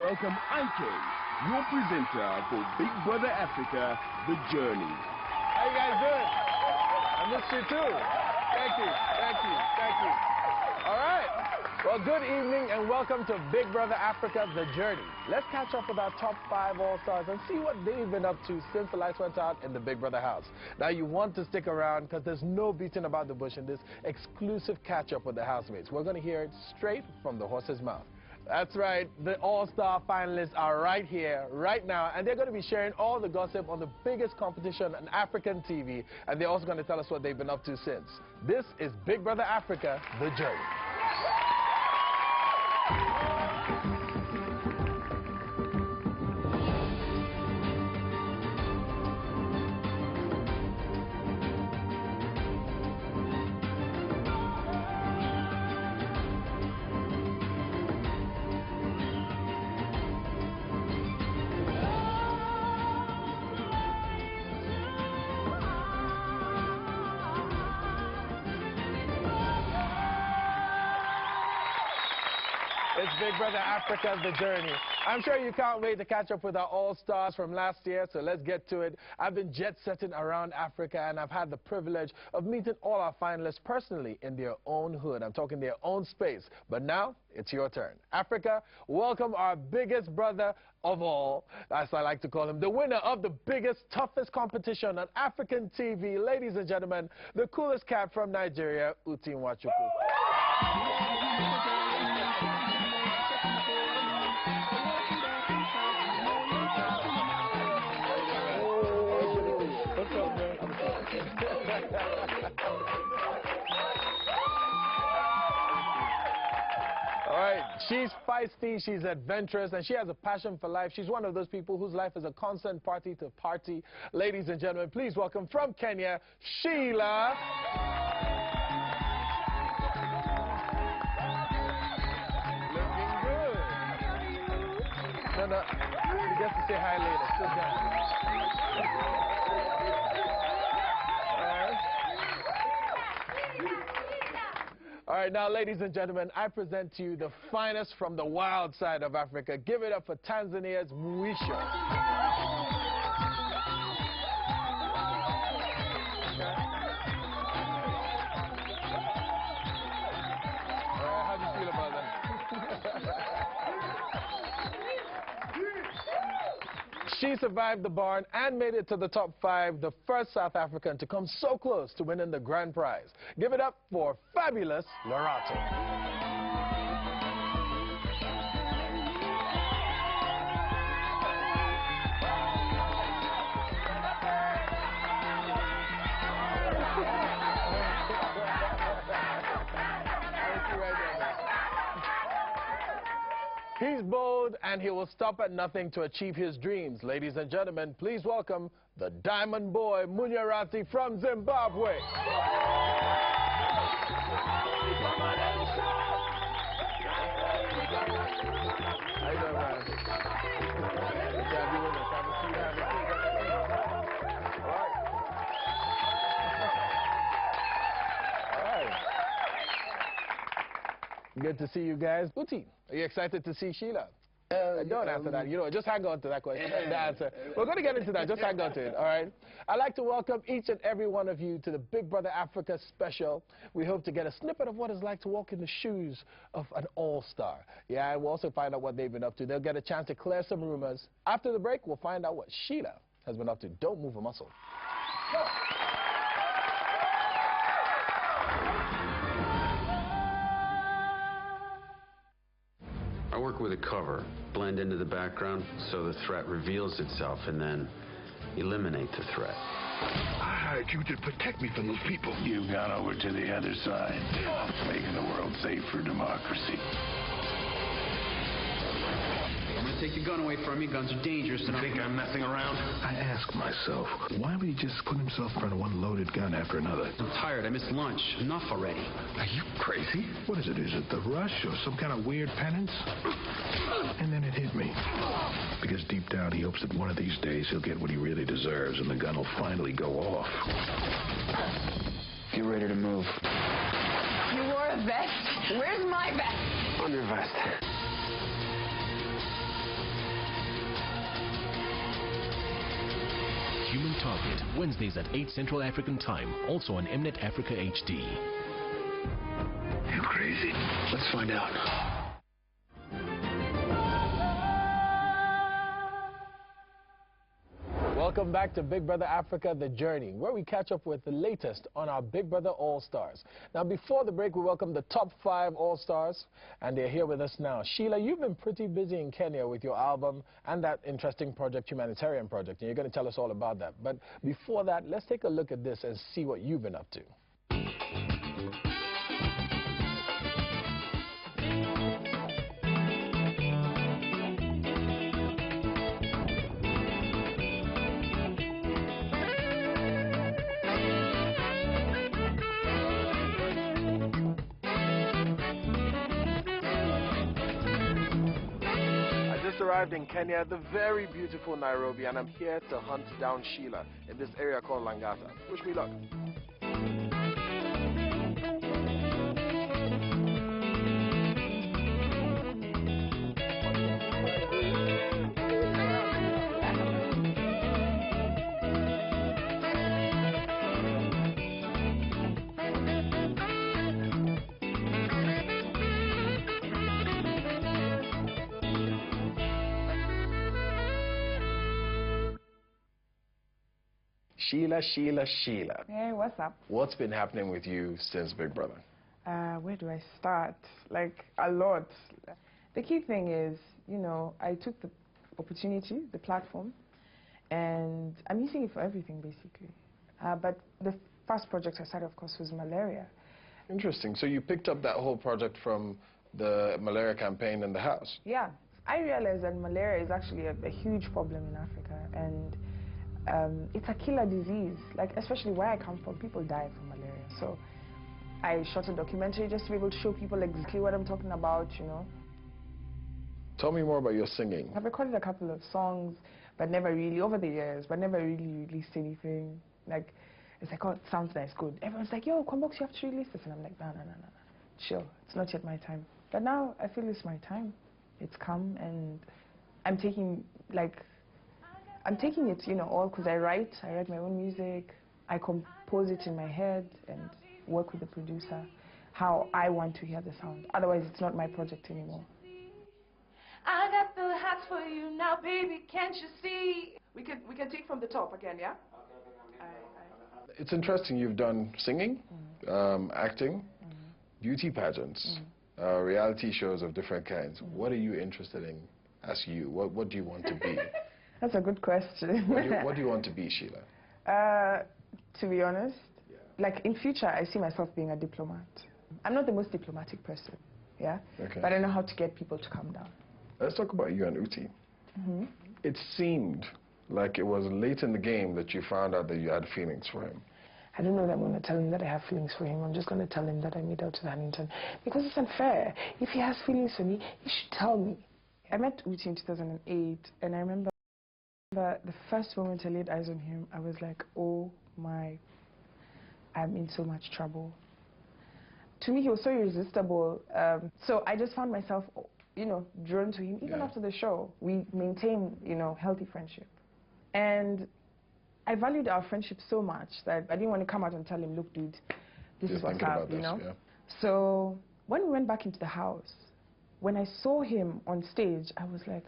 welcome Ike, your presenter for Big Brother Africa, The Journey. How you guys doing? I missed you too. Thank you, thank you, thank you. All right. Well, good evening and welcome to Big Brother Africa, The Journey. Let's catch up with our top 5 All-Stars and see what they've been up to since the lights went out in the Big Brother house. Now, you want to stick around because there's no beating about the bush in this exclusive catch-up with the housemates. We're going to hear it straight from the horse's mouth. That's right, the All-Star finalists are right here, right now, and they're going to be sharing all the gossip on the biggest competition on African TV, and they're also going to tell us what they've been up to since. This is Big Brother Africa, The Journey. It's Big Brother Africa, The Journey. I'm sure you can't wait to catch up with our All-Stars from last year, so let's get to it. I've been jet-setting around Africa, and I've had the privilege of meeting all our finalists personally in their own hood. I'm talking their own space. But now, it's your turn. Africa, welcome our biggest brother of all, as I like to call him, the winner of the biggest, toughest competition on African TV. Ladies and gentlemen, the coolest cat from Nigeria, Uti Nwachukwu. All right, she's feisty, she's adventurous, and she has a passion for life. She's one of those people whose life is a constant party to party. Ladies and gentlemen, please welcome from Kenya, Sheila. Looking good. No, you get to say hi later. Sit down. All right, now, ladies and gentlemen, I present to you the finest from the wild side of Africa. Give it up for Tanzania's Munya. How do you feel about that? She survived the barn and made it to the top 5, the first South African to come so close to winning the grand prize. Give it up for fabulous Lerato. He's bold, and he will stop at nothing to achieve his dreams. Ladies and gentlemen, please welcome the Diamond Boy, Munya from Zimbabwe. How you doing, man? Good to have you with us. Have a seat, have a seat. All right. All right. Good to see you guys. Uti, are you excited to see Sheila? Don't answer that. You know, just hang on to that question. The answer. We're going to get into that. Just hang on to it, all right? I'd like to welcome each and every one of you to the Big Brother Africa special. We hope to get a snippet of what it's like to walk in the shoes of an all-star. Yeah, and we'll also find out what they've been up to. They'll get a chance to clear some rumors. After the break, we'll find out what Sheila has been up to. Don't move a muscle. Go. I work with a cover, blend into the background so the threat reveals itself and then eliminate the threat. I hired you to protect me from those people. You've gone over to the other side, making the world safe for democracy. I'm gonna take the gun away from you. Guns are dangerous. You think I'm messing around? I ask myself, why would he just put himself in front of one loaded gun after another? I'm tired. I missed lunch. Enough already. Are you crazy? What is it? Is it the rush or some kind of weird penance? And then it hit me. Because deep down he hopes that one of these days he'll get what he really deserves and the gun will finally go off. Get ready to move. You wore a vest? Where's my vest? On your vest. Market, Wednesdays at 8 Central African Time, also on Mnet Africa HD. You crazy? Let's find out. Welcome back to Big Brother Africa, The Journey, where we catch up with the latest on our Big Brother All-Stars. Now, before the break, we welcome the top 5 All-Stars, and they're here with us now. Sheila, you've been pretty busy in Kenya with your album and that interesting project, humanitarian project, and you're going to tell us all about that. But before that, let's take a look at this and see what you've been up to. Arrived in Kenya, the very beautiful Nairobi, and I'm here to hunt down Sheila in this area called Langata. Wish me luck. Sheila. Hey, what's up? What's been happening with you since Big Brother? Where do I start? Like, a lot. The key thing is, you know, I took the opportunity, the platform, and I'm using it for everything, basically. But the first project I started, of course, was malaria. Interesting. So you picked up that whole project from the malaria campaign in the house? Yeah. I realized that malaria is actually a huge problem in Africa, and it's a killer disease. Like, especially where I come from, people die from malaria. So I shot a documentary just to be able to show people exactly what I'm talking about, you know. Tell me more about your singing. I've recorded a couple of songs, but never really, over the years, but never really released anything. Like, it's like, oh, it sounds nice, good. Everyone's like, yo, Kwambox, you have to release this. And I'm like, no. Chill, it's not yet my time. But now I feel it's my time. It's come, and I'm taking, it, you know, all, because I write my own music, I compose it in my head and work with the producer, how I want to hear the sound. Otherwise, it's not my project anymore. I got the hats for you now, baby, can't you see? We can take from the top again, yeah? It's interesting, you've done singing, acting, beauty pageants, reality shows of different kinds. What are you interested in as you? What do you want to be? That's a good question. What do you want to be, Sheila? To be honest, like in future, I see myself being a diplomat. I'm not the most diplomatic person, yeah? Okay. But I know how to get people to calm down. Let's talk about you and Uti. It seemed like it was late in the game that you found out that you had feelings for him. I don't know that I'm going to tell him that I have feelings for him. I'm just going to tell him that I made out to Huntington. Because it's unfair. If he has feelings for me, he should tell me. I met Uti in 2008, and I remember the first moment I laid eyes on him, I was like, oh my, I'm in so much trouble. To me, he was so irresistible. So I just found myself, you know, drawn to him. Even after the show, we maintained, you know, healthy friendship. And I valued our friendship so much that I didn't want to come out and tell him, look, dude, this is what's up, you know? So when we went back into the house, when I saw him on stage, I was like,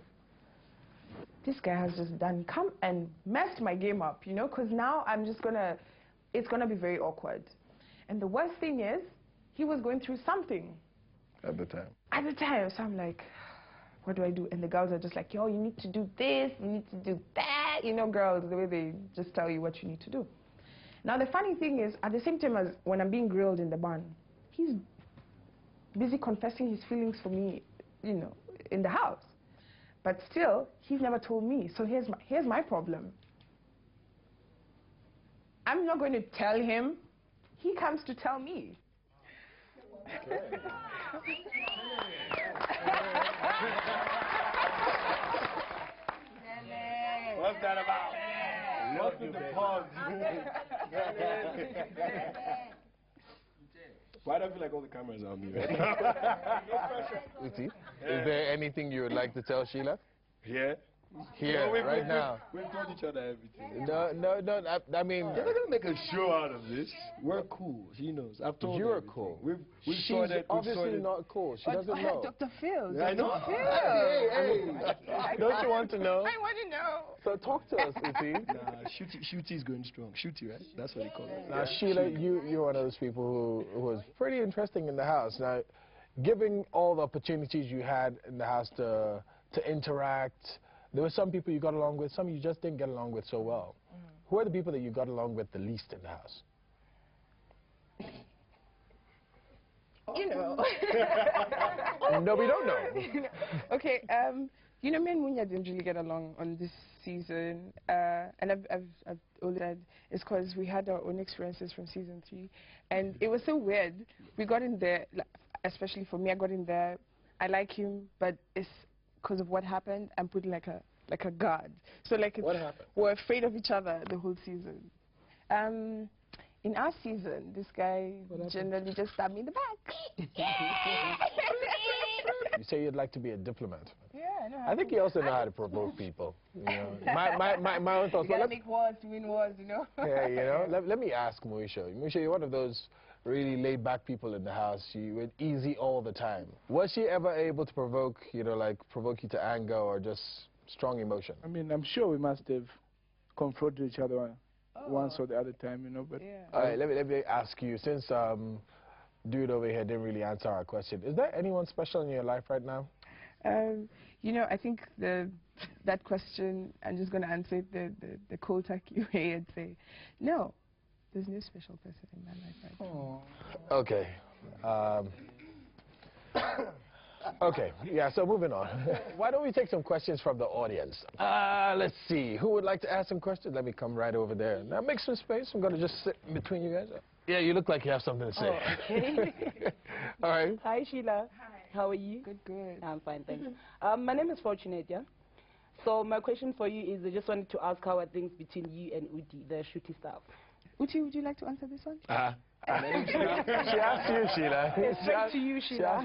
this guy has just come and messed my game up, you know, because now I'm just it's gonna be very awkward. And the worst thing is, he was going through something. At the time? At the time, so I'm like, what do I do? And the girls are just like, yo, you need to do this, you need to do that. You know, girls, the way they just tell you what you need to do. Now, the funny thing is, at the same time as when I'm being grilled in the barn, he's busy confessing his feelings for me, you know, in the house. But still, he's never told me. So here's my problem. I'm not going to tell him. He comes to tell me. Okay. What's that about? What's with the pause? Why do I feel like all the cameras are on me? Uti, is there anything you would like to tell Sheila? Yeah. Here, right now. We've told each other everything. No, I mean... They're not going to make a show out of this. We're cool. She knows. I've told her. You're cool. We've She's sorted, obviously not cool. She doesn't know. Dr. Phil. I know. Phil. Don't you want to know? I want to know. So talk to us, Uti. Nah, Shooty's going strong. Shooty, right? That's what they call it. Now, Sheila, you're one of those people who was pretty interesting in the house. Now, given all the opportunities you had in the house to interact, there were some people you got along with, some you just didn't get along with so well. Who are the people that you got along with the least in the house? You know. No, we don't know. Okay, you know, me and Munya didn't really get along on this season, and I've always said it's because we had our own experiences from season 3, and it was so weird. We got in there, like, especially for me, I got in there. I like him, but it's because of what happened. I'm putting like a guard. So like What happened? We're afraid of each other the whole season. In our season, this guy generally just stabbed me in the back. You say you'd like to be a diplomat. Yeah, I know. I think you also know how to provoke people. You know, my own thoughts. You gotta make wars to win wars, you know. Yeah, you know. Let me ask Moisha. Moisha, you're one of those really laid-back people in the house. You were easy all the time. Was she ever able to provoke, you know, like provoke you to anger or just strong emotion? I mean, I'm sure we must have confronted each other once or the other time, you know. But yeah. All right, let me ask you. Since dude over here didn't really answer our question, is there anyone special in your life right now? You know, I think that question, I'm just going to answer it the cold turkey way and say, no, there's no special person in my life right now. Okay. Okay, yeah, so moving on. Why don't we take some questions from the audience? Let's see. Who would like to ask some questions? Let me come right over there. Now make some space. I'm going to just sit in between you guys. Yeah, you look like you have something to say. Oh, okay. All right. Hi, Sheila. Hi. How are you? Good. I'm fine, thanks. My name is Fortunate, yeah? So my question for you is I just wanted to ask how are things between you and Uti, the shooty staff? Uti, would you like to answer this one? She asked you, Sheila. It's straight to you, Sheila.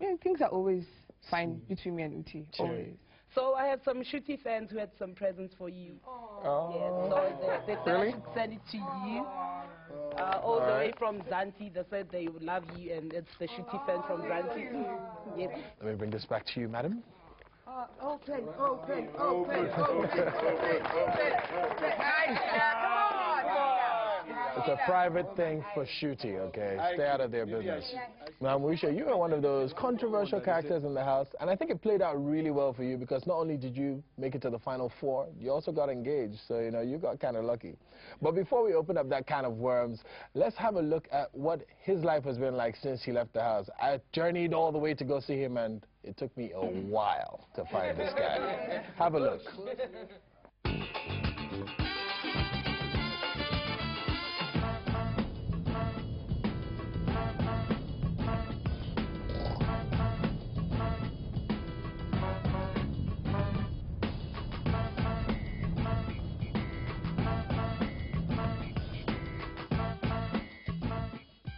Yeah, things are always fine between me and Uti. Always. So I have some shooty fans who had some presents for you. Oh. Yes, so they said I should send it to you. All the way from Zanti. They said they would love you, and it's the shooty fan from Zanti. Yes. Let me bring this back to you, madam. Open. It's a private thing for Shooty, okay? Stay out of their business. Now, Marisha, you are one of those controversial characters in the house, and I think it played out really well for you because not only did you make it to the final 4, you also got engaged, so, you know, you got kind of lucky. But before we open up that can of worms, let's have a look at what his life has been like since he left the house. I journeyed all the way to go see him, and it took me a while to find this guy. Have a look.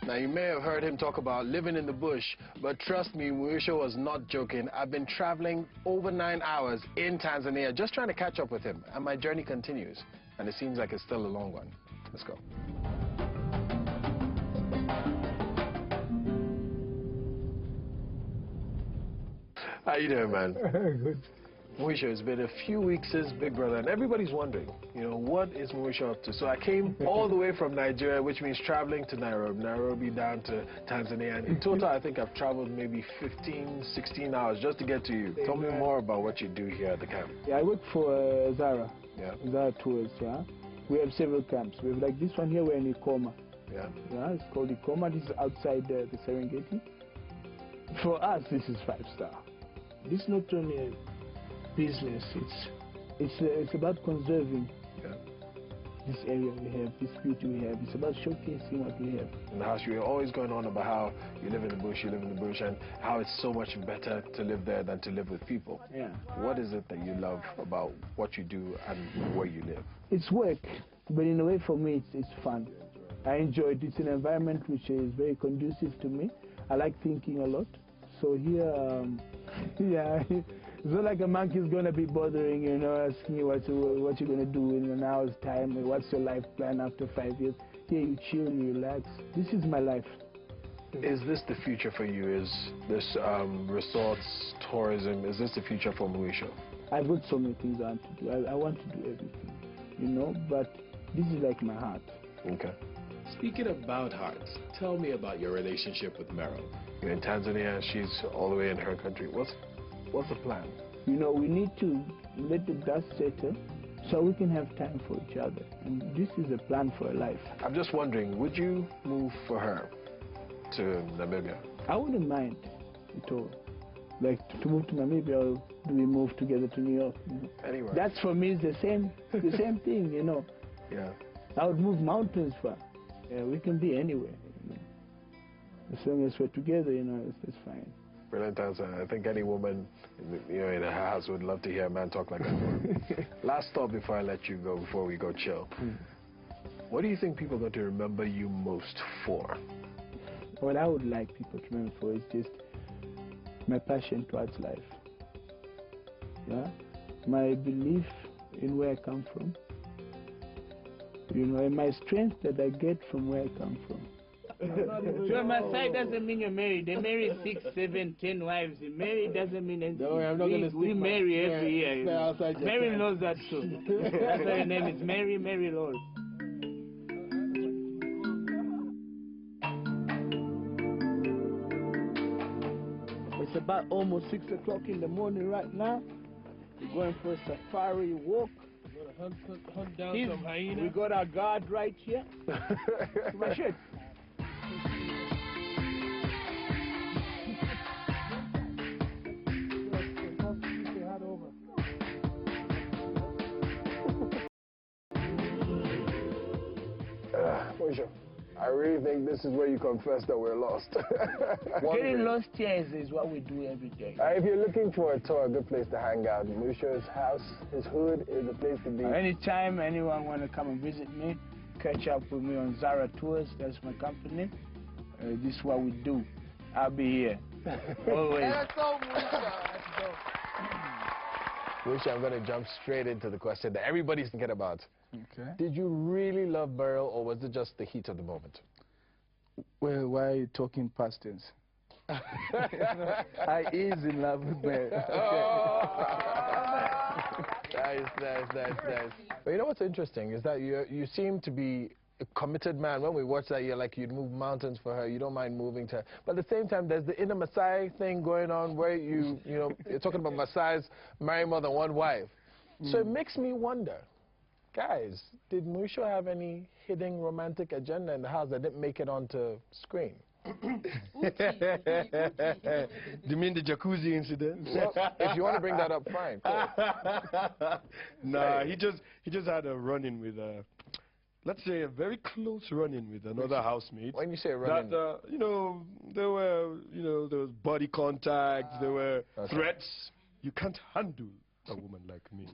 Now, you may have heard him talk about living in the bush, but trust me, Muisha was not joking. I've been traveling over 9 hours in Tanzania just trying to catch up with him, and my journey continues, and it seems like it's still a long one. Let's go. How you doing, man? Good. Muisha, it's been a few weeks since Big Brother, and everybody's wondering, you know, what is Muisha up to? So I came all the way from Nigeria, which means traveling to Nairobi down to Tanzania. And in total, I think I've traveled maybe 15, 16 hours just to get to you. Tell me more about what you do here at the camp. Yeah, I work for Zara. Yeah. Zara Tours, yeah. We have several camps. We have like this one here, we're in Ikoma. Yeah. Yeah, it's called Ikoma. This is outside the Serengeti. For us, this is 5-star. This is not only a business, it's about conserving this area we have, this beauty we have. It's about showcasing what we have. In the house, you're always going on about how you live in the bush, and how it's so much better to live there than to live with people. Yeah. What is it that you love about what you do and where you live? It's work, but in a way for me it's fun. I enjoy it. It's an environment which is very conducive to me. I like thinking a lot. So here, yeah, So like a monkey's gonna be bothering you, asking you what you're gonna do in an hour's time, and what's your life plan after 5 years. Here you chill and you relax. This is my life. Is this the future for you? Is this resorts, tourism, is this the future for Mauricio? I've got so many things I want to do. I want to do everything, but this is like my heart. Okay. Speaking about hearts, tell me about your relationship with Meryl. You're in Tanzania, she's all the way in her country. What's the plan? We need to let the dust settle so we can have time for each other. And this is a plan for a life. I'm just wondering, would you move for her to Namibia? I wouldn't mind at all. Like to move to Namibia, or do we move together to New York? Anywhere. That's for me is the same thing, Yeah. I would move mountains for. Yeah, we can be anywhere. As long as we're together, it's fine. Brilliant answer. I think any woman, in her house would love to hear a man talk like that. Last thought before I let you go, before we go chill. What do you think people are going to remember you most for? What I would like people to remember for is just my passion towards life. Yeah? My belief in where I come from. And my strength that I get from where I come from. So my side doesn't mean you're married. They marry 6, 7, 10 wives. Married doesn't mean anything. No, I'm not going to we marry every year. Mary knows that too. That's why her name is Mary Lord. It's about almost 6 o'clock in the morning right now. We're going for a safari walk. Hunt down some hyena. We got our guard right here. My shirt. I really think this is where you confess that we're lost. Getting lost here is what we do every day. If you're looking for a tour, a good place to hang out, Mauricio's house, his hood is the place to be. Anytime anyone want to come and visit me, catch up with me on Zara Tours. That's my company. This is what we do. I'll be here. Always. That's so Munya. Mauricio, I'm going to jump straight into the question that everybody's thinking about. Okay. Did you really love Meryl, or was it just the heat of the moment? Well, why are you talking past tense? I is in love with Meryl. Nice. But you know what's interesting is that you seem to be a committed man. When we watch that, you're like, you'd move mountains for her. You don't mind moving to her. But at the same time, there's the inner Maasai thing going on where you're talking about Maasai's marry more than one wife. So it makes me wonder, guys, did Mauricio have any hidden romantic agenda in the house that didn't make it onto screen? Do you mean the jacuzzi incident? Well, if you want to bring that up, fine. Cool. Nah, he just had a run-in with let's say a very close run-in with another housemate. When you say run-in, there was body contact, there were threats. You can't handle a woman like me.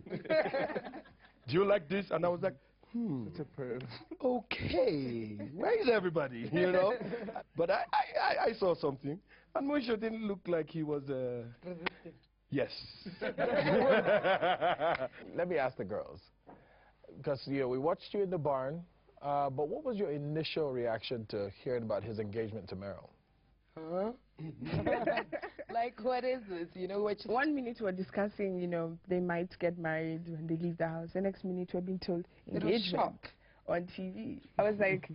Do you like this? And I was like, It's a perv. okay, where is everybody? But I saw something, and Mauricio didn't look like he was yes. let me ask the girls, because we watched you in the barn, but what was your initial reaction to hearing about his engagement to Meryl? Huh? Like, what is this? One minute we're discussing, they might get married when they leave the house. The next minute we're being told engagement on TV. I was like,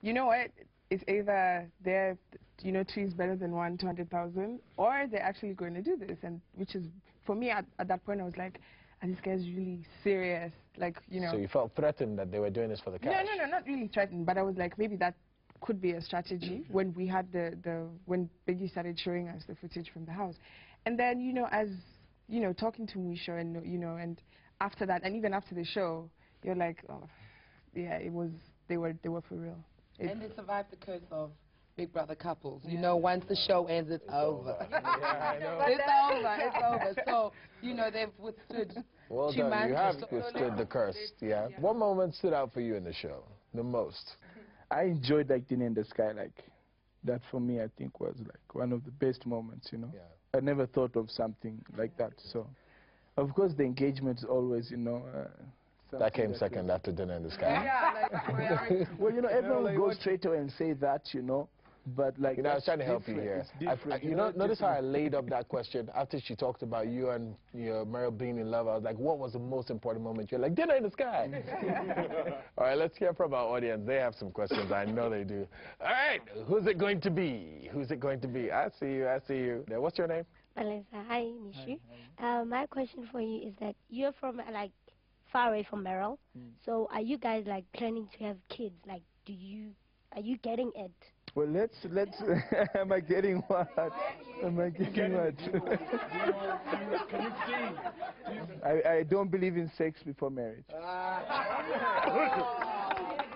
you know what? It's either they're, two is better than 200,000, or they're actually going to do this. And which is, for me, at that point, I was like, are these guys really serious? Like, So you felt threatened that they were doing this for the cash? No, not really threatened, but I was like, maybe that could be a strategy when we had when Biggie started showing us the footage from the house. And then, as, talking to Mauricio and after that, and even after the show, you're like, oh, yeah, they were for real. And they survived the curse of Big Brother couples. Once the show ends, it's over. Yeah, I know. It's over. So, they've withstood. Well done. You have withstood the curse, yeah. What moment stood out for you in the show the most? I enjoyed Dinner in the Sky. Like, that for me, I think was like one of the best moments, Yeah. I never thought of something like that. So, of course, the engagement is always, you know. That came second after Dinner in the Sky. Yeah, well, you know, everyone will go straight away and say that, you know. But like, you know, I was trying to help you here. You know, notice how I laid up that question after she talked about you and Meryl being in love. I was like, what was the most important moment? You're like, Dinner in the Sky. All right, let's hear from our audience. They have some questions. I know they do. All right, who's it going to be? Who's it going to be? I see you. I see you. Now, what's your name? Melissa. Hi, Mishu. My question for you is that you're from like far away from Meryl. So are you guys like planning to have kids? Like, are you getting it? Well, let's. Am I getting what? Am I getting what? Can you see? I don't believe in sex before marriage.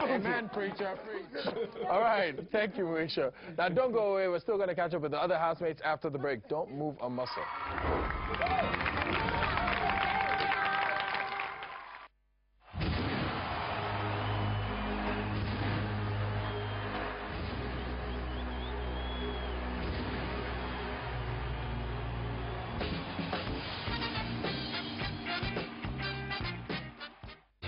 Amen, preacher, preach. All right, thank you, Marisha. Now, don't go away. We're still going to catch up with the other housemates after the break. Don't move a muscle.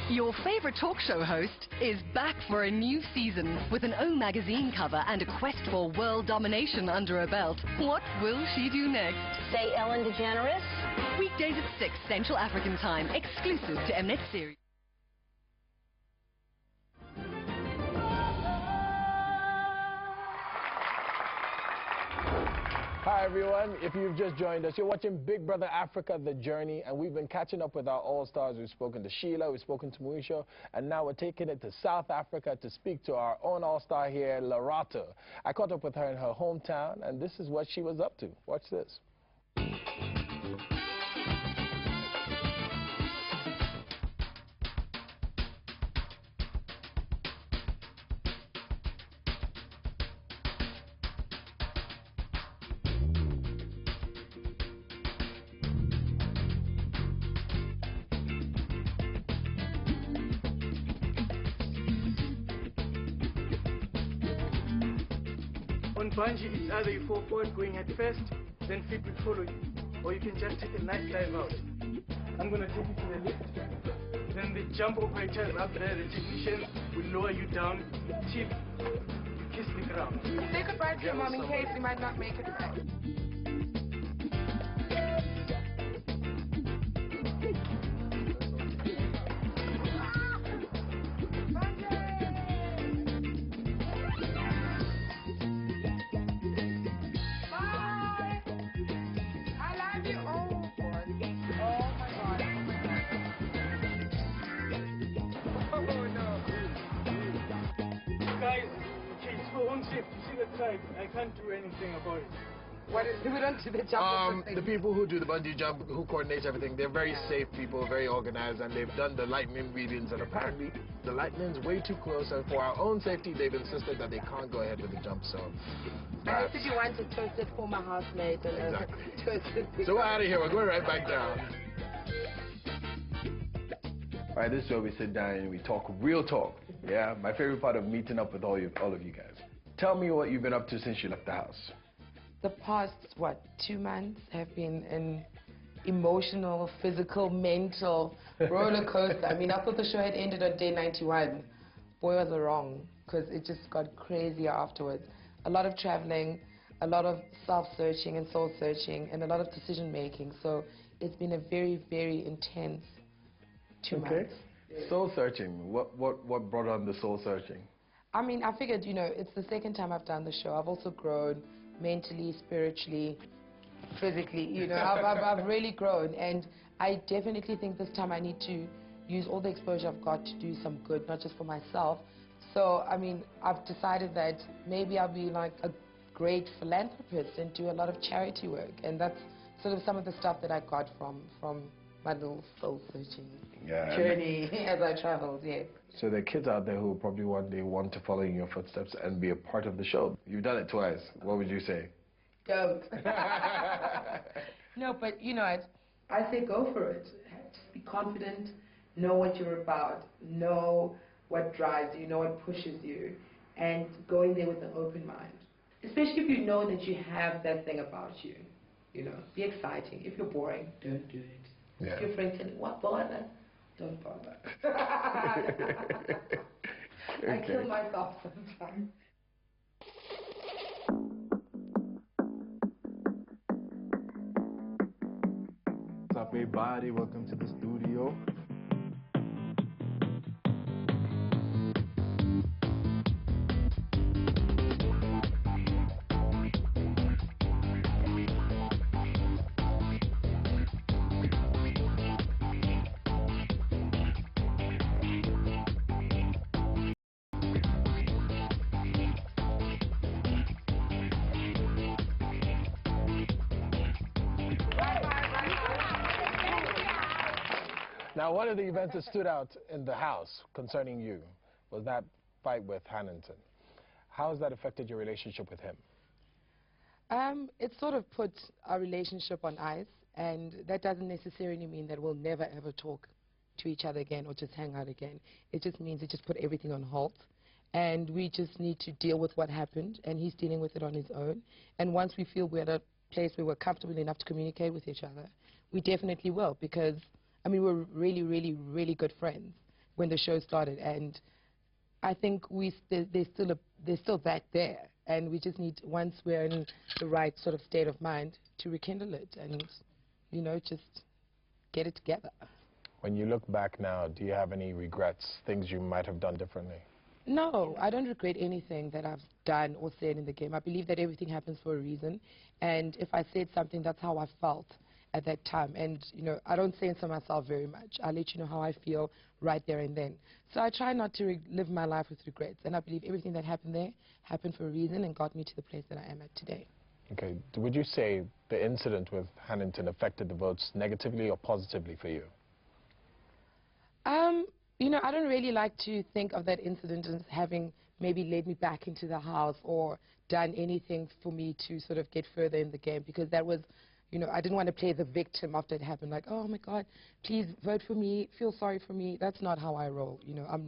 Your favorite talk show host is back for a new season with an O magazine cover and a quest for world domination under her belt. What will she do next? Say Ellen DeGeneres. Weekdays at 6 Central African Time, exclusive to Mnet series. Hi, everyone. If you've just joined us, you're watching Big Brother Africa, The Journey, and we've been catching up with our all-stars. We've spoken to Sheila, we've spoken to Munya, and now we're taking it to South Africa to speak to our own all-star here, Lerato. I caught up with her in her hometown, and this is what she was up to. Watch this. On bungee, it's either you fall forward going at first, then feet will follow you, or you can just take a nice dive out. I'm going to take you to the lift. Then the jump operators up there, the technicians, will lower you down, tip, kiss the ground. Say goodbye to your mom in case you might not make it back. I can't do anything about it. What is, we don't do the jump. The people who do the bungee jump, who coordinate everything, they're very safe people, very organized, and they've done the lightning readings, and apparently the lightning's way too close, and for our own safety, they've insisted that they can't go ahead with the jump, so... I said you want a toasted former housemate and exactly. a toasted... So we're out of here. We're going right back down. All right, this is where we sit down and we talk real talk. Yeah, my favorite part of meeting up with all of you guys. Tell me what you've been up to since you left the house. The past, 2 months have been an emotional, physical, mental roller coaster. I mean, I thought the show had ended on day 91. Boy, was I wrong, because it just got crazier afterwards. A lot of traveling, a lot of self-searching and soul-searching, and a lot of decision-making. So it's been a very, very intense 2 months. Soul-searching. What brought on the soul-searching? I mean, I figured, it's the second time I've done the show. I've also grown mentally, spiritually, physically, I've really grown. And I definitely think this time I need to use all the exposure I've got to do some good, not just for myself. So, I mean, I've decided that maybe I'll be like a great philanthropist and do a lot of charity work. And that's sort of some of the stuff that I got from my little soul-searching journey as I traveled, So there are kids out there who probably one day want to follow in your footsteps and be a part of the show. You've done it twice. What would you say? Don't. No, but I say go for it. Just be confident, know what you're about, know what drives you, know what pushes you, and go in there with an open mind. Especially if you know that you have that thing about you. You know, be exciting. If you're boring, don't do it. Yeah. If your friend tells you, what bother? Don't bother. I kill myself sometimes. What's up, everybody? Welcome to the studio. Now, one of the events that stood out in the house concerning you was that fight with Hannington. How has that affected your relationship with him? It sort of put our relationship on ice, and that doesn't necessarily mean that we'll never ever talk to each other again or just hang out again. It just means it just put everything on halt, and we just need to deal with what happened, and he's dealing with it on his own. And once we feel we're at a place where we're comfortable enough to communicate with each other, we definitely will, because I mean, we're really, really, really good friends when the show started, and I think there's still that there, and we just need, once we're in the right sort of state of mind, to rekindle it and, you know, just get it together. When you look back now, do you have any regrets, things you might have done differently? No, I don't regret anything that I've done or said in the game. I believe that everything happens for a reason, and if I said something, that's how I felt at that time. And, you know, I don't censor myself very much. I let you know how I feel right there and then. So I try not to live my life with regrets, and I believe everything that happened there happened for a reason and got me to the place that I am at today. Okay. Would you say the incident with Hannington affected the votes negatively or positively for you? You know, I don't really like to think of that incident as having maybe led me back into the house or done anything for me to sort of get further in the game, because that was, you know, I didn't want to play the victim after it happened, like, oh my God, please vote for me, feel sorry for me. That's not how I roll, you know. I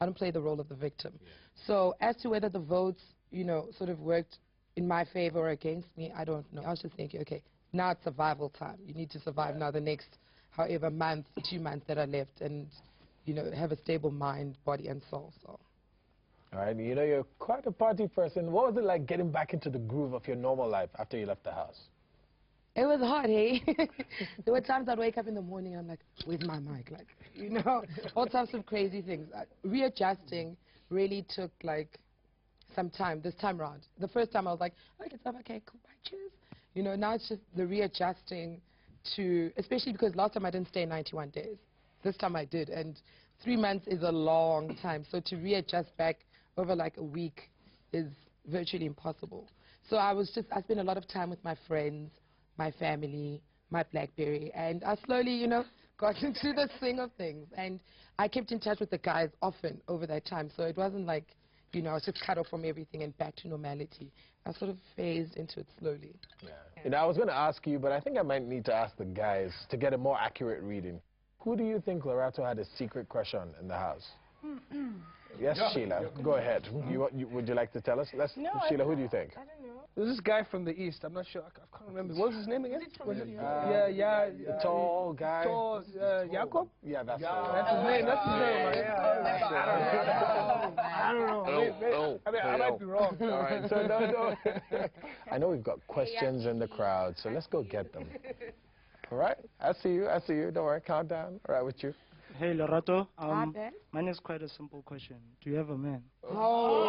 don't play the role of the victim. Yeah. So as to whether the votes, you know, sort of worked in my favor or against me, I don't know. I was just thinking, okay, now it's survival time. You need to survive now the next however month, 2 months that are left, and, you know, have a stable mind, body, and soul. So. All right, you know, you're quite a party person. What was it like getting back into the groove of your normal life after you left the house? It was hard, hey? There were times I'd wake up in the morning and I'm like, where's my mic? Like, you know, all types of crazy things. Readjusting really took, like, some time, this time around. The first time I was like, okay, it's okay, cool, bye, cheers. You know, now it's just the readjusting to, especially because last time I didn't stay 91 days. This time I did, and 3 months is a long time. So to readjust back over like a week is virtually impossible. So I spent a lot of time with my friends, my family, my BlackBerry, and I slowly, you know, got into the swing of things. And I kept in touch with the guys often over that time, so it wasn't like, you know, I was just cut off from everything and back to normality. I sort of phased into it slowly. Yeah. You know, I was going to ask you, but I think I might need to ask the guys to get a more accurate reading. Who do you think Lerato had a secret crush on in the house? Yes, yeah. Sheila, go ahead. Would you like to tell us? Sheila, who do you think? I don't know. There's this guy from the east. I'm not sure. I can't remember. What was his name again? The tall guy. Tall, Jacob? Yeah, that's That's his name. That's his name. I don't know. I might be wrong. All right. So no. I know we've got questions in the crowd, so let's go get them. All right? I see you. Don't worry. Calm down. All right with you. Hey, Lerato. Mine is quite a simple question. Do you have a man? Oh.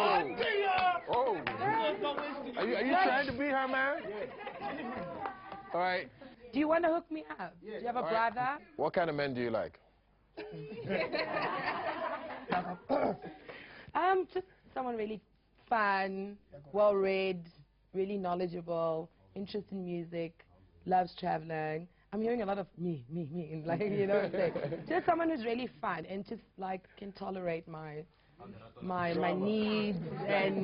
Are you trying to be her man? All right. Do you want to hook me up? Do you have a brother? What kind of men do you like? Just someone really fun, well-read, really knowledgeable, interested in music, loves traveling. I'm hearing a lot of me, and like, you know what I'm saying? Just someone who's really fun and just like can tolerate my needs and,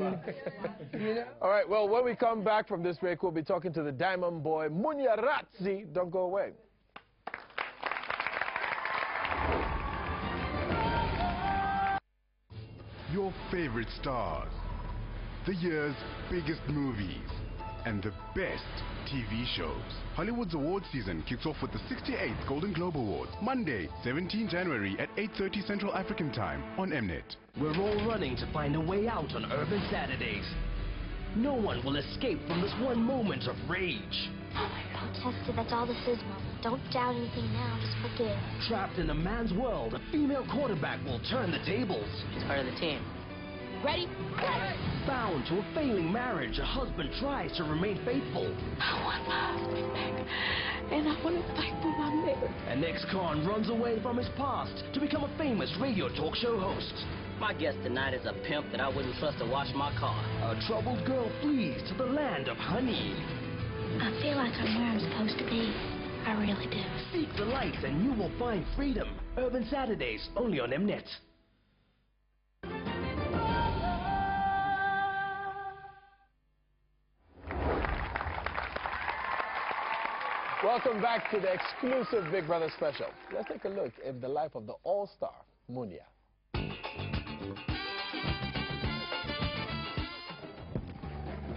you know. All right, well, when we come back from this break, we'll be talking to the Diamond Boy, Munya. Don't go away. Your favorite stars, the year's biggest movies, and the best TV shows. Hollywood's award season kicks off with the 68th Golden Globe Awards, Monday, 17 January at 8:30 Central African Time on Mnet. We're all running to find a way out on Urban Saturdays. No one will escape from this one moment of rage. Chester, that's all this is, Mom. Don't doubt anything now, just forgive. Trapped in a man's world, a female quarterback will turn the tables. It's part of the team. Ready? Bound to a failing marriage, a husband tries to remain faithful. I want my husband back, and I want to fight for my marriage. An ex-con runs away from his past to become a famous radio talk show host. My guest tonight is a pimp that I wouldn't trust to wash my car. A troubled girl flees to the land of honey. I feel like I'm where I'm supposed to be. I really do. Seek the light and you will find freedom. Urban Saturdays, only on Mnet. Welcome back to the exclusive Big Brother special. Let's take a look at the life of the all-star Munya.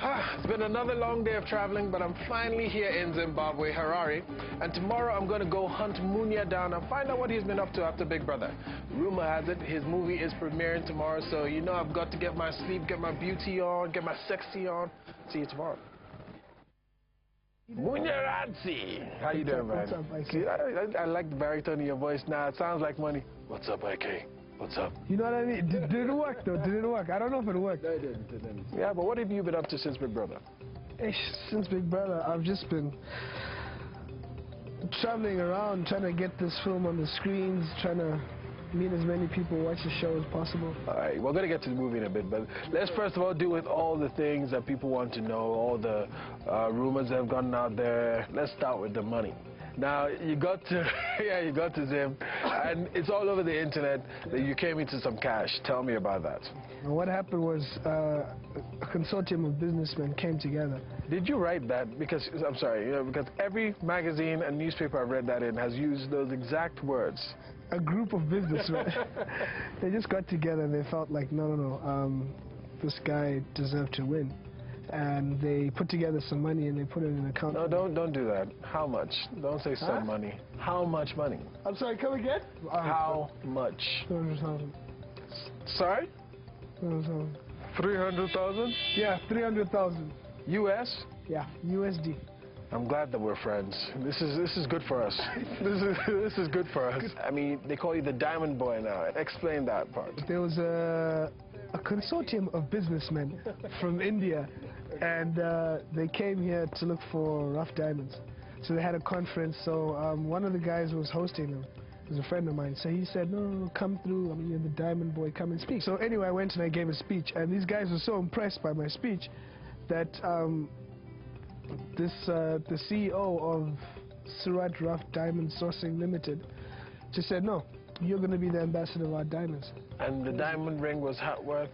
It's been another long day of traveling, but I'm finally here in Zimbabwe, Harare. And tomorrow I'm going to go hunt Munya down and find out what he's been up to after Big Brother. Rumor has it his movie is premiering tomorrow, so you know I've got to get my sleep, get my beauty on, get my sexy on. See you tomorrow. Munya Ranzi. How you doing, man? What's up, IK? See, I like the baritone in your voice now. It sounds like money. What's up, IK? What's up? You know what I mean? Did it work, though? Did it work? I don't know if it worked. No, it didn't. Yeah, but what have you been up to since Big Brother? Since Big Brother, I've just been traveling around, trying to get this film on the screens, trying to meet as many people, watch the show as possible. All right, we're going to get to the movie in a bit, but let's first of all deal with all the things that people want to know, all the rumors that have gone out there. Let's start with the money. Now, you got to, you got to Zim, and it's all over the internet that you came into some cash. Tell me about that. And what happened was a consortium of businessmen came together. Did you write that? Because, I'm sorry, because every magazine and newspaper I've read that in has used those exact words. A group of businessmen. They just got together and they felt like, no, this guy deserved to win. And they put together some money and they put it in an account. No, don't do that. How much? Don't say some money. How much money? I'm sorry, come again? How much? 200,000. Sorry? 200,000. 300,000? Yeah, 300,000. US? Yeah, USD. I'm glad that we're friends. This is good for us. this is good for us. I mean, they call you the Diamond Boy now. Explain that part. There was a consortium of businessmen from India, and they came here to look for rough diamonds. So they had a conference. So one of the guys who was hosting them was a friend of mine. So he said, no, come through. I mean, you're the Diamond Boy. Come and speak. So anyway, I went and I gave a speech, and these guys were so impressed by my speech that the CEO of Surat Rough Diamond Sourcing Limited just said, no, you're going to be the ambassador of our diamonds. And the diamond ring was worth?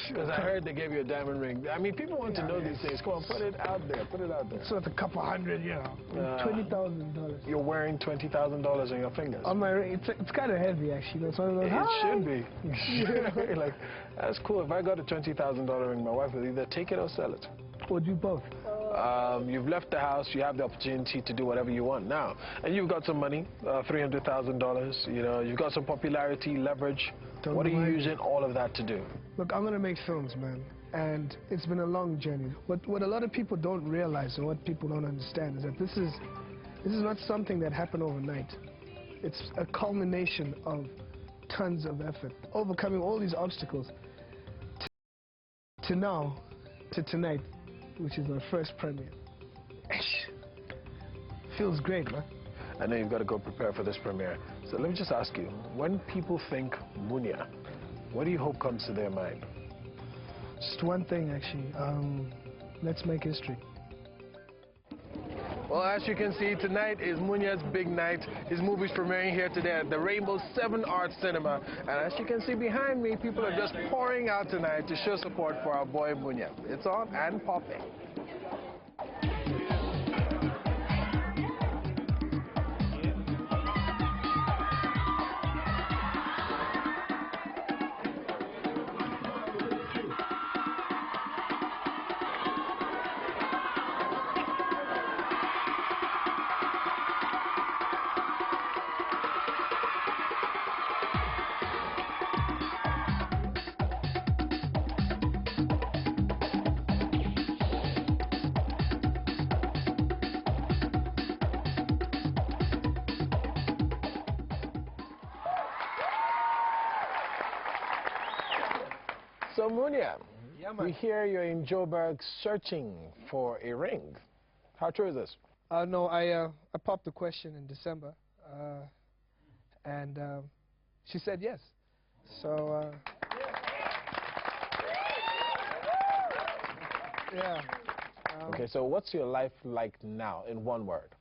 Because I heard they gave you a diamond ring. I mean, people want to know these things. Come on, put it out there. Put it out there. It's worth a couple hundred, $20,000. You're wearing $20,000 on your fingers? On my ring. It's kind of heavy, actually. That's one of those. It should be. Like, that's cool. If I got a $20,000 ring, my wife would either take it or sell it. Or do both. You've left the house, you have the opportunity to do whatever you want now. And you've got some money, $300,000, you've got some popularity, leverage. What are you using all of that to do? Look, I'm going to make films, man. And it's been a long journey. What a lot of people don't realize and what people don't understand is that this is not something that happened overnight. It's a culmination of tons of effort, overcoming all these obstacles to tonight, which is my first premiere. Feels great, man. I know you've got to go prepare for this premiere. So let me just ask you, when people think Munya, what do you hope comes to their mind? Just one thing, actually. Let's make history. Well, as you can see, tonight is Munya's big night. His movie's premiering here today at the Rainbow 7 Art Cinema. And as you can see behind me, people are just pouring out tonight to show support for our boy Munya. It's on and popping. So, Munya, Yeah, man. we hear you're in Joburg searching for a ring. How true is this? No, I popped the question in December, and she said yes. So, yeah. Okay, so what's your life like now, in one word?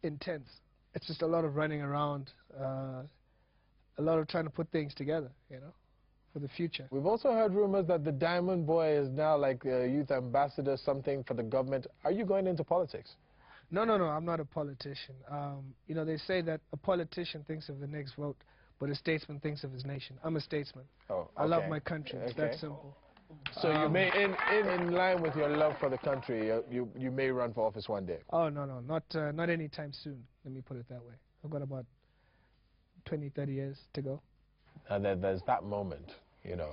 Intense. It's just a lot of running around, a lot of trying to put things together, you know, for the future. We've also heard rumors that the Diamond Boy is now like a youth ambassador, something for the government. Are you going into politics? No, I'm not a politician. You know, they say that a politician thinks of the next vote, but a statesman thinks of his nation. I'm a statesman. Oh, I love my country. It's that simple. So you may, in line with your love for the country, you may run for office one day. Oh, no, not anytime soon. Let me put it that way. I've got about 20, 30 years to go. And then there's that moment, you know,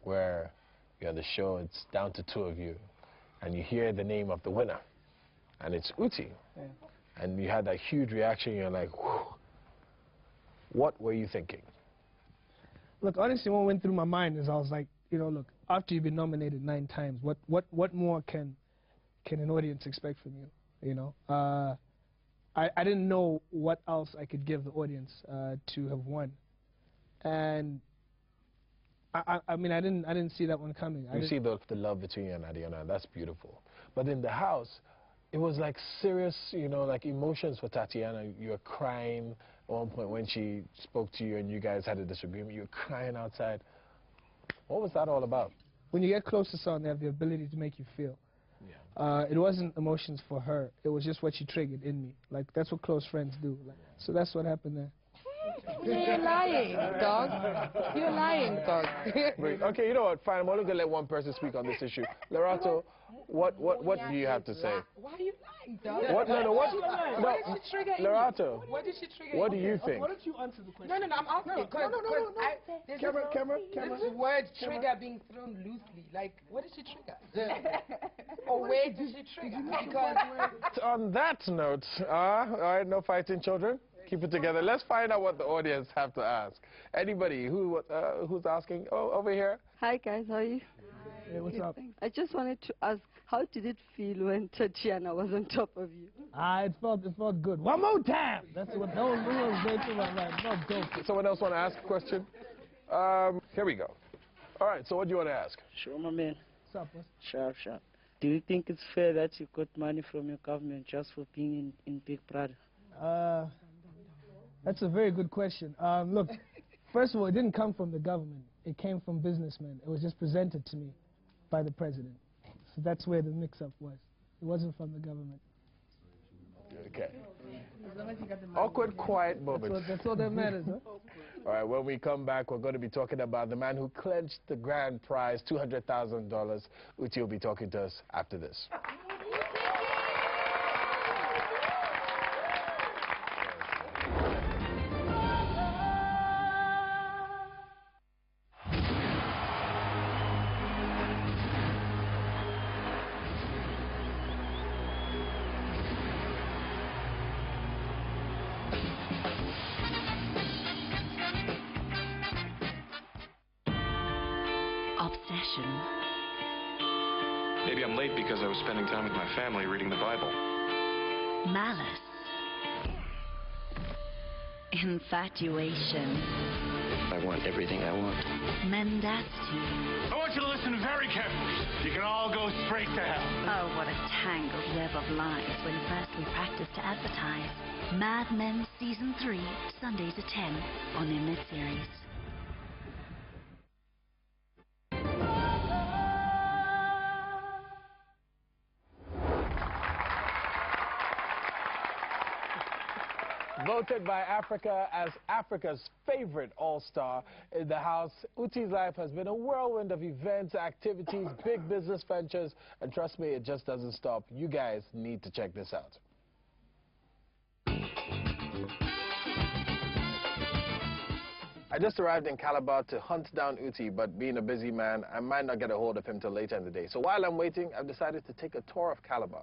where you're on the show, it's down to two of you, and you hear the name of the winner, and it's Uti. Yeah. And you had that huge reaction, you're like, whew. What were you thinking? Look, honestly, what went through my mind is I was like, you know, look, after you've been nominated 9 times, what more can an audience expect from you? You know, I didn't know what else I could give the audience to have won, and I mean, I didn't see that one coming. You see the love between you and Adiana, and that's beautiful. But in the house, it was like serious, you know, like emotions for Tatiana. You were crying at one point when she spoke to you and you guys had a disagreement. You were crying outside. What was that all about? When you get close to someone, they have the ability to make you feel. Yeah. It wasn't emotions for her. It was just what she triggered in me. Like, that's what close friends do. Like, so that's what happened there. You're lying, dog. You're lying, dog. Okay, you know what? Fine, I'm only going to let one person speak on this issue. Lerato, what do you have to say? Why are you lying, dog? What? No, what? What did she trigger in you? Lerato, What did she trigger what in do you think? Why don't you answer the question? No, I'm asking because there's this word trigger being thrown loosely. Like, what did she trigger? Or where did she trigger? Because on that note, all right, no fighting, children. Keep it together. Let's find out what the audience have to ask. Anybody who's asking? Oh, over here. Hi guys, how are you? Hey, what's up? I just wanted to ask, how did it feel when Tatiana was on top of you? It felt good. One more time. That's what those going through my mind. Felt dope. Someone else want to ask a question? Here we go. All right. So what do you want to ask? Sure, my man. What's up, boss? Sharp. Do you think it's fair that you got money from your government just for being in Big Brother? That's a very good question. Look, first of all, it didn't come from the government. It came from businessmen. It was just presented to me by the president. So that's where the mix-up was. It wasn't from the government. Okay. Awkward, quiet moment. That's all that matters, huh? All right, when we come back, we're going to be talking about the man who clinched the grand prize, $200,000. Uti will be talking to us after this. Obsession. Maybe I'm late because I was spending time with my family reading the Bible. Malice. Infatuation. I want everything I want. Mendacity. I want you to listen very carefully. You can all go straight to hell. Oh, what a tangled web of lies when first we practice to advertise. Mad Men Season 3, Sundays at 10 on Mnet Series. Voted by Africa as Africa's favorite all-star in the house, Uti's life has been a whirlwind of events, activities, big business ventures, and trust me, it just doesn't stop. You guys need to check this out. I just arrived in Calabar to hunt down Uti, but being a busy man, I might not get a hold of him till later in the day. So while I'm waiting, I've decided to take a tour of Calabar.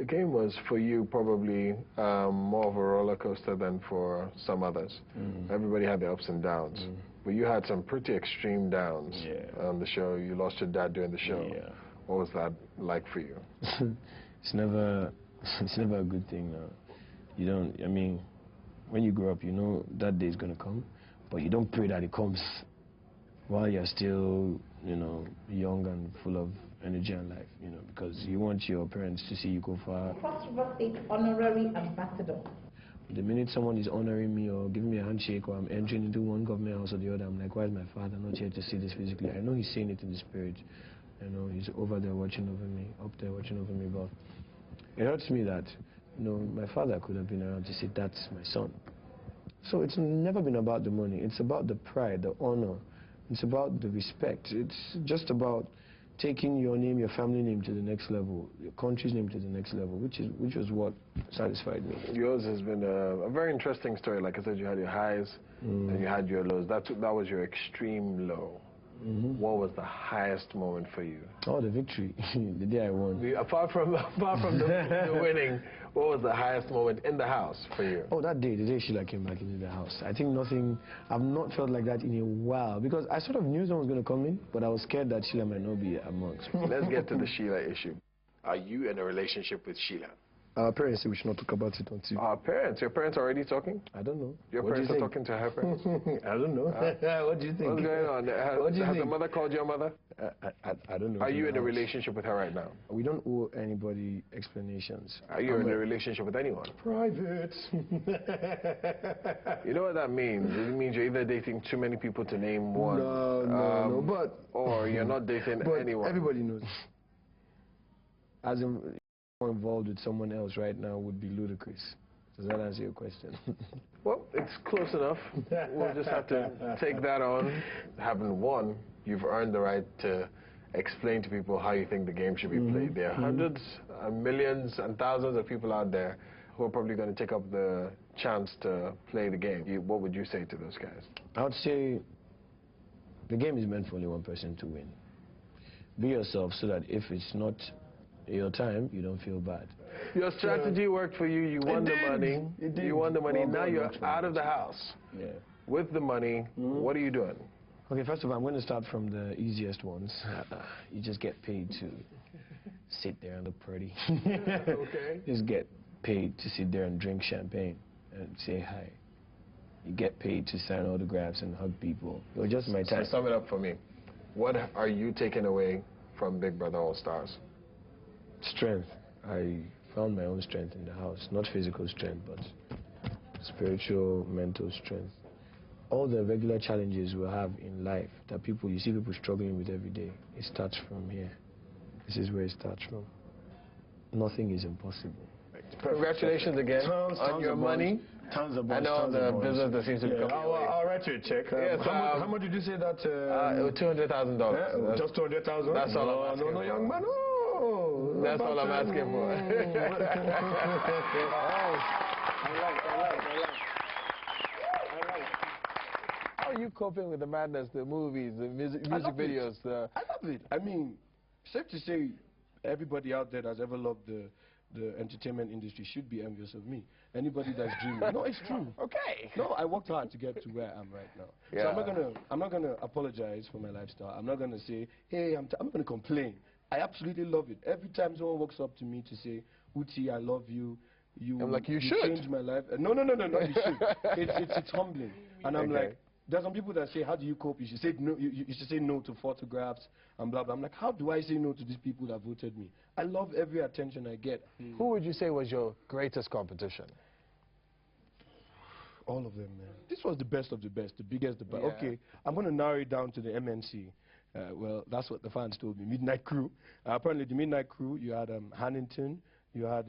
game was, for you, probably more of a roller coaster than for some others. Everybody had their ups and downs. But you had some pretty extreme downs on the show. You lost your dad during the show. What was that like for you? It's never a good thing. You don't, I mean, when you grow up, you know that day is going to come, but you don't pray that it comes while you're still, you know, young and full of energy and life, you know, because you want your parents to see you go far. Cross River State Honorary Ambassador. The minute someone is honoring me or giving me a handshake or I'm entering into one government house or the other, I'm like, why is my father not here to see this physically? I know he's saying it in the spirit. You know, he's over there watching over me, up there watching over me, but it hurts me that, you know, my father could have been around to say, that's my son. So it's never been about the money. It's about the pride, the honor. It's about the respect. It's just about taking your name, your family name to the next level, your country's name to the next level, which was what satisfied me. Yours has been a very interesting story. Like I said, you had your highs and you had your lows. That was your extreme low. What was the highest moment for you? Oh, the victory, the day I won. Apart from the winning, what was the highest moment in the house for you? Oh, that day, the day Sheila came back into the house. I think I've not felt like that in a while, because I sort of knew someone was going to come in, but I was scared that Sheila might not be amongst. Let's get to the Sheila issue. Are you in a relationship with Sheila? Our parents say we should not talk about it until... Our parents? Your parents are already talking? I don't know. Your parents are talking to her parents? I don't know. What do you think? What's going on? Has the mother called your mother? I don't know. Are you in a relationship with her right now? We don't owe anybody explanations. Are you in a relationship with anyone? Private. You know what that means? It means you're either dating too many people to name one. No, but... Or you're not dating anyone. Everybody knows. As in... involved with someone else right now would be ludicrous. Does that answer your question? Well, it's close enough. We'll just have to take that on. Having won, you've earned the right to explain to people how you think the game should be played. There are hundreds, millions, and thousands of people out there who are probably going to take up the chance to play the game. What would you say to those guys? I would say the game is meant for only one person to win. Be yourself so that if it's not your time, you don't feel bad. Your strategy worked for you. You won the money. You won the money. Now you're out of the house. With the money, what are you doing? Okay, first of all, I'm going to start from the easiest ones. You just get paid to sit there and look pretty. Okay. Just get paid to sit there and drink champagne and say hi. You get paid to sign autographs and hug people. It was just my time. So sum it up for me. What are you taking away from Big Brother All Stars? Strength. I found my own strength in the house. Not physical strength, but spiritual, mental strength. All the regular challenges we have in life that you see people struggling with every day, it starts from here. This is where it starts from. Nothing is impossible. Congratulations again on your money. Tons of bonds. I know the business that seems to be coming I'll write you a check. How much did you say that? $200,000. Just $200,000? That's all I'm asking. No, young man. That's all I'm asking for. How are you coping with the madness, the movies, the music videos? I love it. I mean, safe to say, everybody out there that's ever loved the entertainment industry should be envious of me. Anybody that's dreaming. No, it's true. Okay. No, I worked hard to get to where I am right now. So I'm not gonna apologize for my lifestyle. I'm not gonna say, hey, I'm gonna complain. I absolutely love it. Every time someone walks up to me to say, Uti, I love you. I'm like, you should. Changed my life. No, you should. It's humbling. And I'm like, there's some people that say, how do you cope? You should say no, you should say no to photographs and blah, blah. I'm like, how do I say no to these people that voted me? I love every attention I get. Who would you say was your greatest competition? All of them, man. This was the best of the best, the biggest, the best. Okay, I'm going to narrow it down to the MNC. Well, that's what the fans told me. Midnight Crew. Apparently, the Midnight Crew, you had Hannington, you had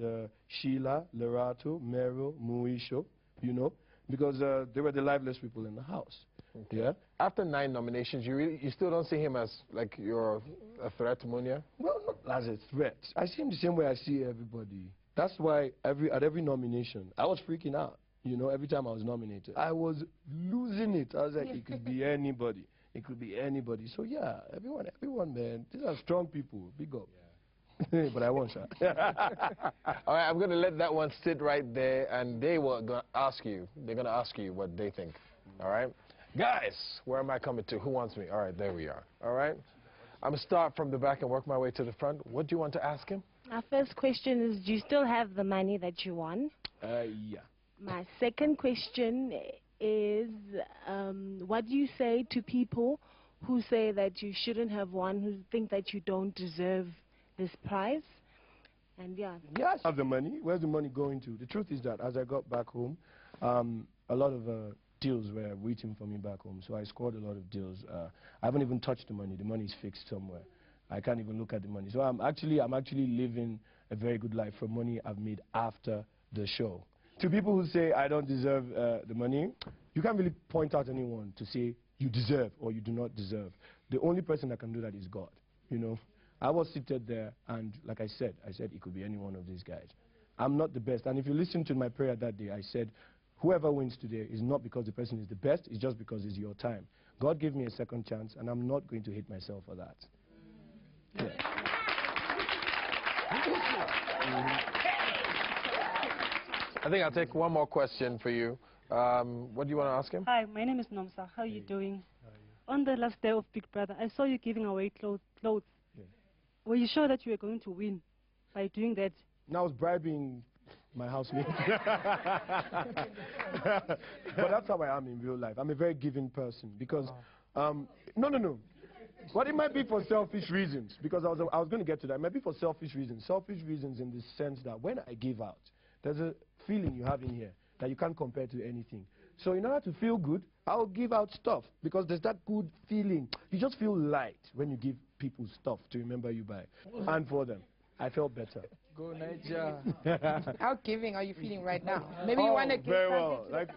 Sheila, Lerato, Meryl, Muisho, you know, because they were the liveliest people in the house. Okay. Yeah. After 9 nominations, you still don't see him as like you're a threat to Munya? Well, not as a threat. I see him the same way I see everybody. That's why at every nomination, I was freaking out. You know, every time I was nominated, I was losing it. I was like, it could be anybody. It could be anybody. So yeah, everyone, man. These are strong people. Big up. But I won't, sir. All right, I'm going to let that one sit right there, and they will ask you. They're going to ask you what they think. All right? Guys, where am I coming to? Who wants me? All right, there we are. All right? I'm going to start from the back and work my way to the front. What do you want to ask him? Our first question is, do you still have the money that you won? Yeah. My second question is, what do you say to people who say that you shouldn't have won, who think that you don't deserve this prize? And yeah. Yes. I have the money. Where's the money going to? The truth is that as I got back home, a lot of deals were waiting for me back home. So I scored a lot of deals. I haven't even touched the money. The money is fixed somewhere. I can't even look at the money. So I'm actually living a very good life for money I've made after the show. To people who say I don't deserve the money, you can't really point out anyone to say you deserve or you do not deserve. The only person that can do that is God, you know. I was seated there, and like I said it could be any one of these guys. I'm not the best, and if you listen to my prayer that day, I said, whoever wins today is not because the person is the best, it's just because it's your time. God gave me a second chance, and I'm not going to hate myself for that. Yeah. I think I'll take one more question for you. What do you want to ask him? Hi, my name is Nomsa. How are you doing? On the last day of Big Brother, I saw you giving away clothes. Yeah. Were you sure that you were going to win by doing that? Now I was bribing my housemate. But that's how I am in real life. I'm a very giving person because, no. But it might be for selfish reasons, because I was going to get to that. It might be for selfish reasons. Selfish reasons in the sense that when I give out, there's a feeling you have in here that you can't compare to anything. So in order to feel good, I'll give out stuff, because there's that good feeling. You just feel light when you give people stuff to remember you by. And for them, I felt better. Go Niger. How giving are you feeling right now? Maybe you want to give very well. Like,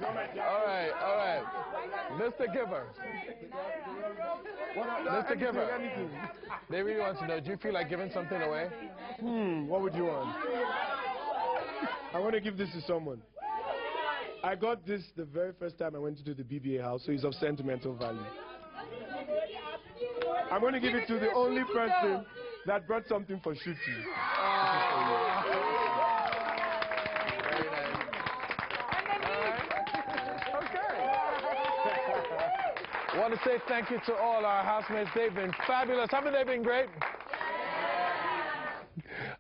all right. Mr. Giver. Mr. Giver. They really want to know, do you feel like giving something away? What would you want? I want to give this to someone. I got this the very first time I went to do the BBA house, so it's of sentimental value. I'm going to give it to the only person that brought something for Shuti. I want to say thank you to all our housemates. They've been fabulous. Haven't they been great?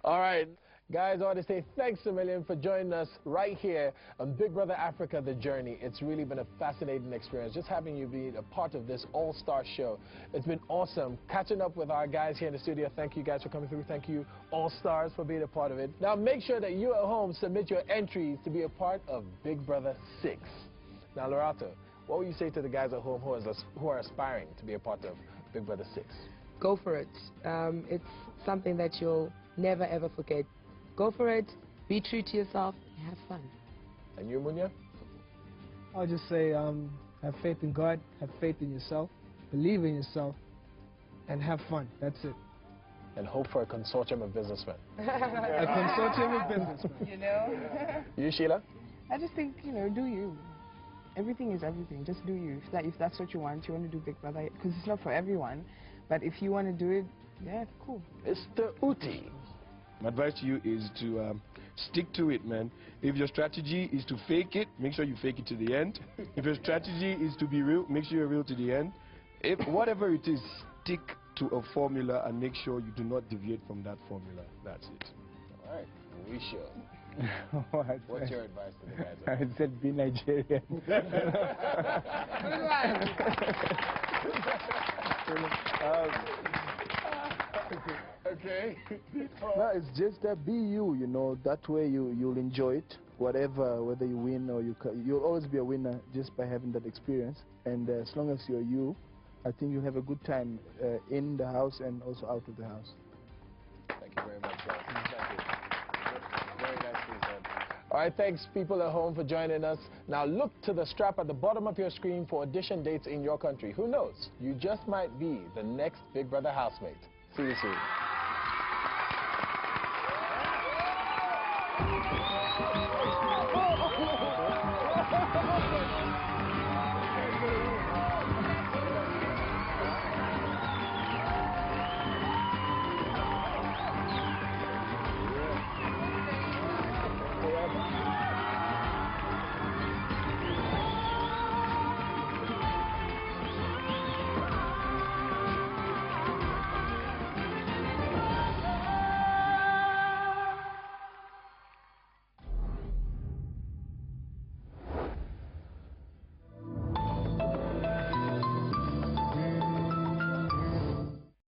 All right. Guys, I want to say thanks a million for joining us right here on Big Brother Africa, The Journey. It's really been a fascinating experience just having you be a part of this all-star show. It's been awesome catching up with our guys here in the studio. Thank you guys for coming through. Thank you, all-stars, for being a part of it. Now, make sure that you at home submit your entries to be a part of Big Brother 6. Now, Lerato, what would you say to the guys at home who are aspiring to be a part of Big Brother 6? Go for it. It's something that you'll never, ever forget. Go for it, be true to yourself, and have fun. And you, Munya? I'll just say have faith in God, have faith in yourself, believe in yourself, and have fun. That's it. And hope for a consortium of businessmen. A consortium of businessmen. You know? You, Sheila? I just think, you know, do you. Everything is everything. Just do you. If that's what you want to do Big Brother, because it's not for everyone. But if you want to do it, yeah, cool. Mr. Uti. My advice to you is to stick to it, man. If your strategy is to fake it, make sure you fake it to the end. If your strategy is to be real, make sure you're real to the end. If whatever it is, stick to a formula and make sure you do not deviate from that formula. That's it. All right. We should. What's your advice to the guys? I said be Nigerian. Okay. No, it's just be you, you know. That way you'll enjoy it, whether you win or you'll always be a winner just by having that experience. And as long as you're you, I think you'll have a good time in the house and also out of the house. Thank you very much, guys. Thank you. Very nicely said. All right, thanks people at home for joining us. Now look to the strap at the bottom of your screen for audition dates in your country. Who knows? You just might be the next Big Brother housemate. See you soon.